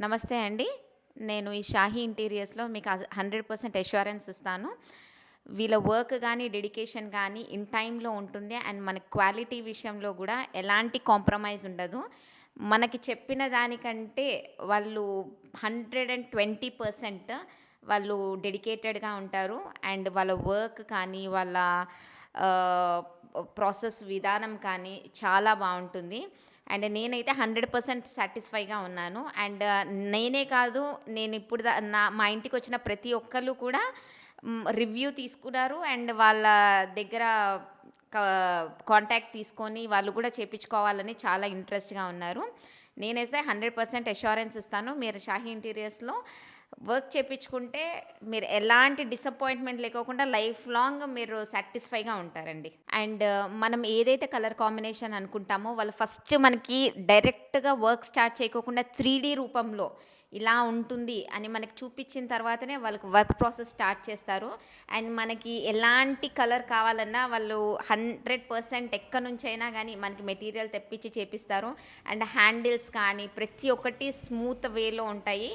నమస్తే అండి. నేను ఈ షాహీ ఇంటీరియర్స్‌లో మీకు 100% అష్యూరెన్స్ ఇస్తాను. వీళ్ళ వర్క్ గానీ, డెడికేషన్ గానీ ఇన్ టైమ్‌లో ఉంటుంది. అండ్ మన క్వాలిటీ విషయంలో గూడా ఎలాంటి కాంప్రమైజ్ ఉండదు. మనకి చెప్పిన దానికంటే వాళ్ళు 120% వాళ్ళు డెడికేటెడ్‌గా ఉంటారు. అండ్ వాళ్ళ వర్క్ కానీ, వాళ్ళ ఆహ్, ప్రాసెస్ విధానం కానీ చాలా బావుంటుంది. అండ్ నేనైతే 100% సాటిస్ఫైగా ఉన్నాను. అండ్ నేనే కాదు, నేనిప్పుడు మా ఇంటికొచ్చిన ప్రతి ఒక్కళ్ళు కూడా రివ్యూ తీసుకున్నారు. అండ్ వాళ్ళ దగ్గర కా కాంటాక్ట్ తీసుకొని వాళ్ళు కూడా చేపించుకోవాలని చాలా ఇంట్రెస్ట్‌గా ఉన్నారు. నేనైతే 100% అష్యూరెన్స్ ఇస్తాను. మీరు షాహీ ఇంటీరియర్స్‌లో వర్క్ చేపించుకుంటే మీరు ఎలాంటి డిసప్పాయింట్‌మెంట్ లేకోకుండా లైఫ్ లాంగ్ మీరు సాటిస్ఫైగా ఉంటారండి. అండ్ మనం ఏదైతే కలర్ కాంబినేషన్ అనుకుంటామో వాళ్ళు ఫస్ట్ మనకి డైరెక్ట్‌గా వర్క్ స్టార్ట్ చేయకోకుండా 3D రూపంలో ఇలా ఉంటుంది అని మనకి చూపించిన తర్వాతనే వాళ్ళకి వర్క్ ప్రాసెస్ స్టార్ట్ చేస్తారు. అండ్ మనకి ఎలాంటి కలర్ కావాలన్నా వాళ్ళు 100% ఎక్కడి నుంచైనా గానీ మనకి మెటీరియల్ తెప్పించి చేపిస్తారు. అండ్ హ్యాండిల్స్ కానీ ప్రతి ఒక్కటి స్మూత్ వేలో ఉంటాయి.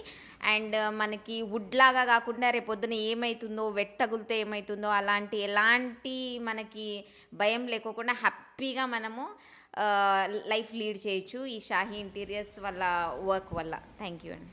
అండ్ మనకి వుడ్ లాగా కాకుండా రేపొద్దున ఏమైతుందో, తగులితే ఏమైతుందో ఎలాంటి మనకి భయం లేకోకుండా హ్యాపీగా మనము లైఫ్ లీడ్ చేయొచ్చు ఈ షాహీ ఇంటీరియర్స్ వాళ్ళ వర్క్ వల్ల. థ్యాంక్ యూ అండి.